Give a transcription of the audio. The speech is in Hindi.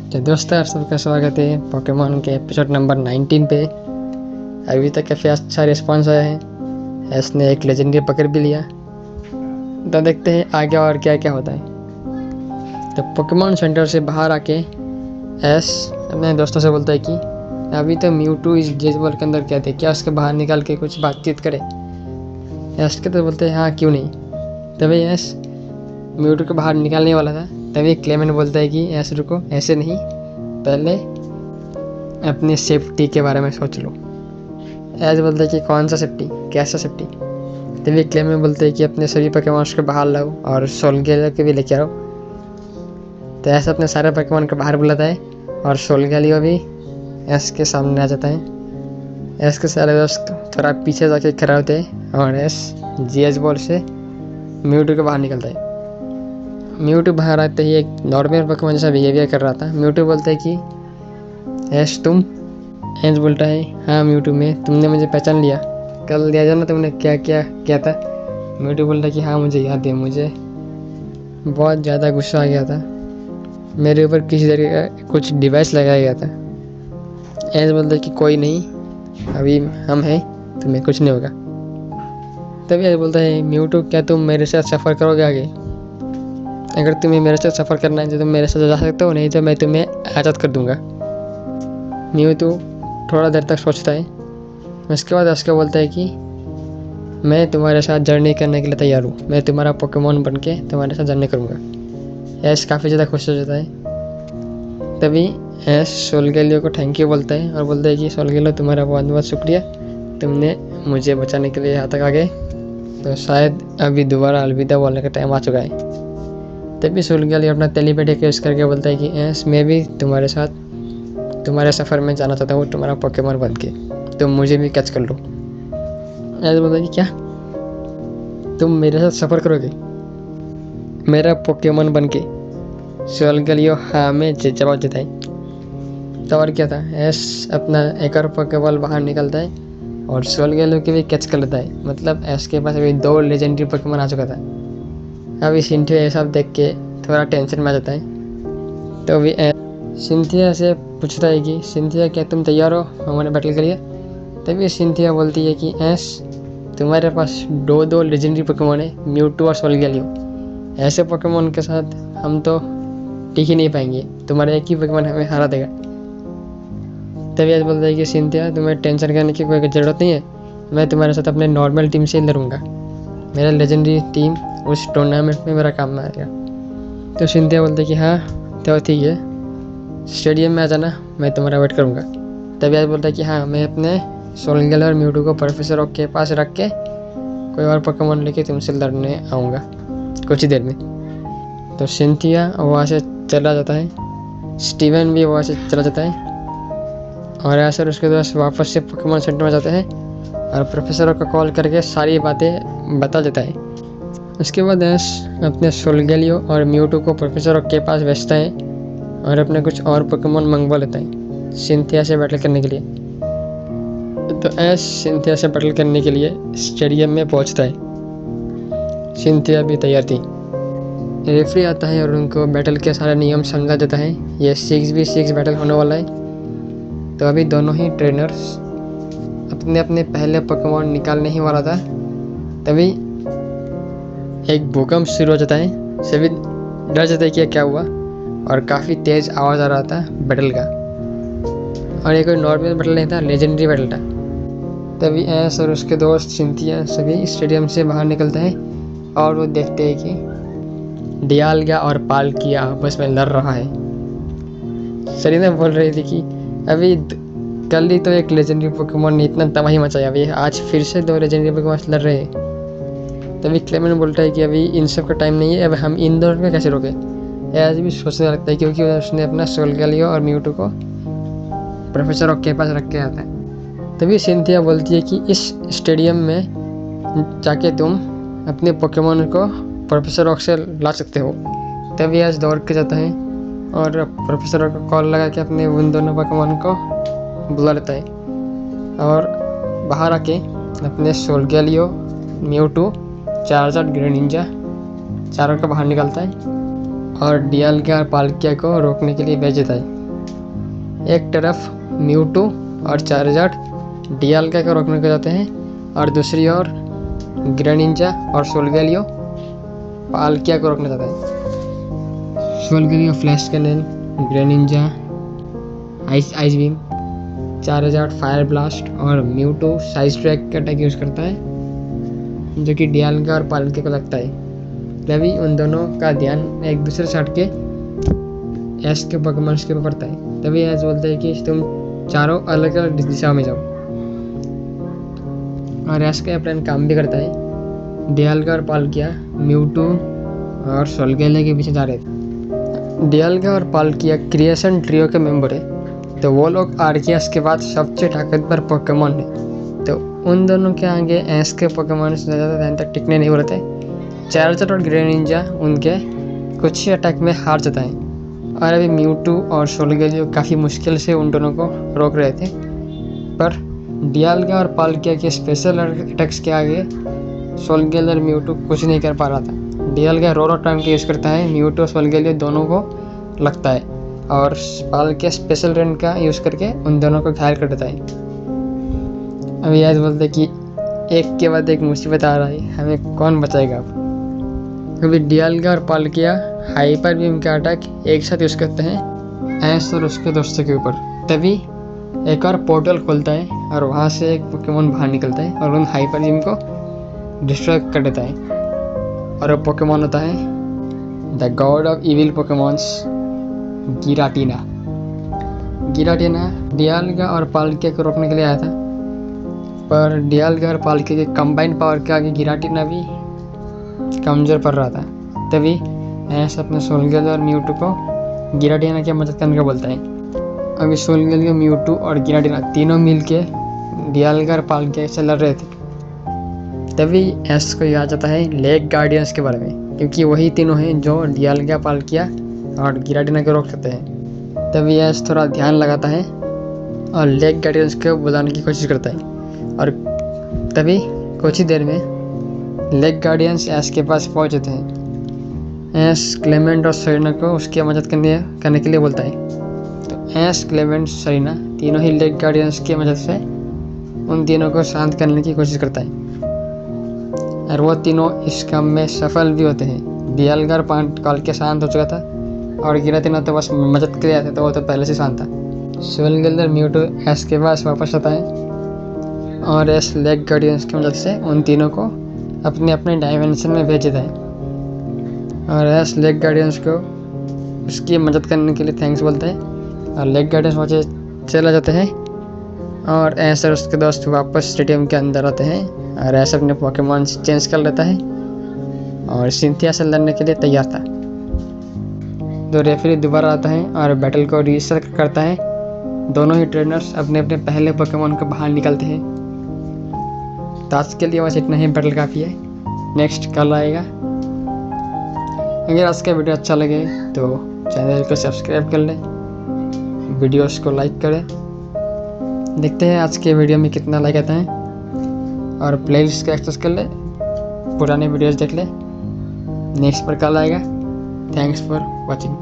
तो दोस्तों, आप सबका स्वागत है पोकेमॉन के एपिसोड नंबर 19 पे। अभी तक काफ़ी अच्छा रिस्पांस आया है। एस ने एक लेजेंडरी पकड़ भी लिया। तो देखते हैं आगे और क्या क्या होता है। तो पोकेमॉन सेंटर से बाहर आके एस अपने दोस्तों से बोलता है कि अभी तो म्यूटू इस जेजबॉल के अंदर क्या थे, क्या उसके बाहर निकाल के कुछ बातचीत करे। एस के तो बोलते हैं हाँ क्यों नहीं। तभी एस म्यूटू के बाहर निकालने वाला था, तभी क्लेमेंट बोलता है कि ऐसे रुको, ऐसे नहीं, पहले अपनी सेफ्टी के बारे में सोच लो। ऐसे बोलता है कि कौन सा सेफ्टी, कैसा सेफ्टी। तभी क्लेमेंट बोलते हैं कि अपने सभी पोकेमॉन्स को बाहर लाओ और सोलगेलियो के भी लेके आओ। तो ऐसे अपने सारे पोकेमॉन को बाहर बुलाता है और सोलगेलियो भी एस के सामने आ जाता है। एस के सारे दोस्त थोड़ा पीछे जाके खड़े होते हैं और एस जीएस बॉल से म्यूटू को बाहर निकलता है। म्यूटू बाहर आते ही एक नॉर्मल पोकेमॉन जैसा बिहेवियर कर रहा था। म्यूटू बोलता है कि एस तुम। एस बोलता है हाँ म्यूटू में, तुमने मुझे पहचान लिया, कल लिया जाना तुमने क्या क्या किया था। म्यूटू बोलता है कि हाँ मुझे याद है, मुझे बहुत ज़्यादा गुस्सा आ गया था, मेरे ऊपर किसी तरह का कुछ डिवाइस लगाया गया था। एस बोलता है कि कोई नहीं, अभी हम हैं, तुम्हें कुछ नहीं होगा। तभी एस बोलता है म्यूटू क्या तुम मेरे साथ सफ़र करोगे आगे? अगर तुम्हें मेरे साथ सफ़र करना है तो तुम मेरे साथ जा सकते हो, नहीं तो मैं तुम्हें आज़ाद कर दूंगा। म्यूटू थोड़ा देर तक सोचता है। उसके बाद उसका बोलता है कि मैं तुम्हारे साथ जर्नी करने के लिए तैयार हूँ, मैं तुम्हारा पोकेमॉन बन के तुम्हारे साथ जर्नी करूँगा। ऐश काफ़ी ज़्यादा खुश हो जाता है। तभी ऐश सोलगेलियो को थैंक यू बोलता है और बोलता है कि सोलगेलियो तुम्हारा बहुत बहुत शुक्रिया, तुमने मुझे बचाने के लिए यहाँ तक आ गए। तो शायद अभी दोबारा अलविदा बोलने का टाइम आ चुका है। तभी सोलगेलियो अपना टेलीपैथी यूज़ करके बोलता है कि ऐश मैं भी तुम्हारे साथ तुम्हारे सफ़र में जाना चाहता हूँ, तुम्हारा पोकेमॉन बन के, तुम मुझे भी कैच कर लो। ऐसे बोलता है कि क्या तुम मेरे साथ सफ़र करोगे मेरा पोकेमॉन बन के? सोलगेलियो हाँ में जवाब देता है। तो और क्या था, ऐश अपना एक और पोकेबॉल बाहर निकलता है और सोलगेलियो के भी कैच कर लेता है। मतलब ऐश के पास अभी 2 लेजेंडरी पोकेमॉन आ चुका था। अभी सिंथिया ये सब देख के थोड़ा टेंशन में आ जाता है। तो अभी सिंथिया से पूछता है कि सिंथिया क्या तुम तैयार हो हमारे बैटल के लिए? तभी सिंथिया बोलती है कि ऐश तुम्हारे पास दो लेजेंडरी पोकेमॉन है, म्यूटू और सोलगेलियो। ऐसे पोकेमॉन के साथ हम तो टिक ही नहीं पाएंगे, तुम्हारा एक ही पोकेमॉन हमें हरा देगा। तभी ऐसे बोलता है कि सिंथिया तुम्हें टेंशन करने की कोई ज़रूरत नहीं है, मैं तुम्हारे साथ अपने नॉर्मल टीम से लड़ूंगा, मेरा लेजेंडरी टीम उस टूर्नामेंट में मेरा काम में आएगा। तो सिंथिया बोलते कि हाँ तो ठीक है, स्टेडियम में आ जाना, मैं तुम्हारा वेट करूँगा। तभी आज बोलता है कि हाँ मैं अपने सोलगेलियो और म्यूटू को प्रोफेसर ओक के पास रख के कोई और पोकेमॉन लेके तुमसे लड़ने आऊँगा कुछ ही देर में। तो सिंथिया वहाँ से चला जाता है, स्टीवन भी वहाँ से चला जाता है और यासर उसके दोस्त वापस से पोकेमॉन सेंटर में जाते हैं और प्रोफेसर को कॉल करके सारी बातें बता देता है। उसके बाद ऐश अपने सोलगेलियो और म्यूटू को प्रोफेसर ओक के पास भेजता है और अपने कुछ और पोकेमॉन मंगवा लेता है सिंथिया से बैटल करने के लिए। तो ऐश सिंथिया से बैटल करने के लिए स्टेडियम में पहुंचता है। सिंथिया भी तैयार थी। रेफरी आता है और उनको बैटल के सारे नियम समझा देता है। ये 6v6 बैटल होने वाला है। तो अभी दोनों ही ट्रेनर्स अपने अपने पहले पोकेमॉन निकालने ही वाला था, तभी एक भूकंप शुरू हो जाता है। सभी डर जाते हैं कि क्या हुआ और काफ़ी तेज़ आवाज़ आ रहा था बैटल का। और ये कोई नॉर्मल बैटल नहीं था, लेजेंडरी बैटल था। तभी ऐश और उसके दोस्त सिंथिया सभी स्टेडियम से बाहर निकलते हैं और वो देखते हैं कि डियालगा और पाल्किया आपस में लड़ रहा है। सरीना बोल रही थी कि अभी कल ही तो एक लेजेंडरी पोकेमॉन ने इतना तबाही मचाया, अभी आज फिर से 2 लेजेंडरी पोकेमॉन लड़ रहे हैं। तभी क्लेमेंट बोलता है कि अभी इन सब का टाइम नहीं है, अब हम इन दोनों को कैसे रोके। ऐश भी सोचने लगता है क्योंकि उसने अपना सोलगेलियो और म्यूटू को प्रोफेसर ओक के पास रख के आता है। तभी सिंथिया बोलती है कि इस स्टेडियम में जाके तुम अपने पोकेमॉन को प्रोफेसर ओक से ला सकते हो। तभी आज दौड़ के जाता है और प्रोफेसर ओक को कॉल लगा के अपने उन दोनों पोकेमॉन को बुला लेता है और बाहर आके अपने सोलगेलियो, म्यूटू, चार्जर, ग्रेनिंजा चारों को बाहर निकालता है और डियालगा और पाल्किया को रोकने के लिए भेज देता है। एक तरफ म्यूटू और चार्जर डियालगा को रोकने को जाते हैं और दूसरी ओर ग्रेनिंजा और सोल्गेलियो पाल्किया को रोकना चाहता है। Solgaleo flash cannon, Greninja ice beam, Charizard fire blast और म्यूटू साइज ट्रैक का अटैक यूज़ करता है जो कि डियालगा और पाल्किया को लगता है। तभी उन दोनों का ध्यान एक दूसरे से हट के एस के पोकेमॉन्स के ऊपर पड़ता है। तभी एस बोलते हैं कि तुम चारों अलग अलग दिशा में जाओ और एस का प्लान काम भी करता है। डियालगा और पाल्किया म्यूटू और सोल्गेलियो के पीछे जा रहे थे। डियालगा और पाल्किया क्रिएशन ट्रियो के मेंबर है, तो वो लोग आर्कियस के बाद सबसे ताकतवर पोकेमॉन है। तो उन दोनों के आगे एस के पोकेमॉन ज़्यादा टाइम तक टिकने नहीं हो रहे थे। चार्जर और ग्रेनिंजा उनके कुछ ही अटैक में हार जाता है और अभी म्यूटू और सोल्गेलियो काफ़ी मुश्किल से उन दोनों को रोक रहे थे। पर डियालगा और पाल्किया के स्पेशल अटैक्स के आगे सोल्गेलियो और म्यूटू कुछ नहीं कर पा रहा था। डियालगा रोरो टाइम का यूज़ करता है, म्यूटू और सोल्गेलियो दोनों को लगता है और पाल्किया स्पेशल रेन का यूज़ करके उन दोनों को घायल कर देता है। अभी याद बोलते कि एक के बाद एक मुसीबत आ रहा है, हमें कौन बचाएगा अब। अभी डियालगा और पाल्किया हाइपर बीम का अटैक एक साथ यूज़ करते हैं एस और उसके दोस्तों के ऊपर। तभी एक और पोर्टल खुलता है और वहाँ से एक पोकेमॉन बाहर निकलता है और उन हाइपर बीम को डिस्ट्रॉय कर देता है और वो पोकेमॉन होता है the god of evil Pokemons Giratina. Giratina Dialga और पाल्किया को रोकने के लिए आया था, पर डियालगा और पाल्किया के कंबाइंड पावर के आगे गिराटिना भी कमज़ोर पड़ रहा था। तभी एस अपने सोल्गेलियो और म्यूटू को गिराटिना की मदद करने का बोलता है। अभी सोल्गेलियो, म्यूटू और गिराटिना तीनों मिलके डियालगा और पाल्किया से लड़ रहे थे। तभी एस को याद आता है लेक गार्डियंस के बारे में, क्योंकि वही तीनों हैं जो डियालगा, पाल्किया और गिराटिना को रोक सकते हैं। तभी एस थोड़ा ध्यान लगाता है और लेक गार्डियंस को बुलाने की कोशिश करता है और तभी कुछ ही देर में लेक गार्डियंस एस के पास पहुंच जाते हैं। एस क्लेमेंट और सरीना को उसकी मदद करने के लिए बोलता है। तो एस, क्लेमेंट, सरीना तीनों ही लेक गार्डियंस की मदद से उन तीनों को शांत करने की कोशिश करता है और वो तीनों इस काम में सफल भी होते हैं। डियालगा और पाल्किया शांत हो चुका था और गिराटिना तो बस मदद के लिए आया था, तो वो तो पहले से शांत था। सोल्गेलियो और म्यूटू एस के पास वापस आता है और एस लेक गार्डियंस की मदद से उन तीनों को अपने अपने डायमेंशन में भेज देता है और एस लेक गार्डियंस को उसकी मदद करने के लिए थैंक्स बोलता है और लेक गार्डियंस वहाँ चला जाते हैं और एस और उसके दोस्त वापस स्टेडियम के अंदर आते हैं और एस अपने पोकेमॉन चेंज कर लेता है और सिंथिया से लड़ने के लिए तैयार था। तो रेफरी दोबारा आता है और बैटल को रीस्टार्ट करता है। दोनों ही ट्रेनर्स अपने अपने पहले पोकेमॉन को बाहर निकलते हैं। तो आज के लिए बस इतना ही, बैटल काफ़ी है, नेक्स्ट कल आएगा। अगर आज का वीडियो अच्छा लगे तो चैनल को सब्सक्राइब कर लें, वीडियोस को लाइक करें। देखते हैं आज के वीडियो में कितना लाइक आता है और प्लेलिस्ट को एक्सेस कर ले, पुराने वीडियोस देख ले। नेक्स्ट पर कल आएगा। Thanks for watching.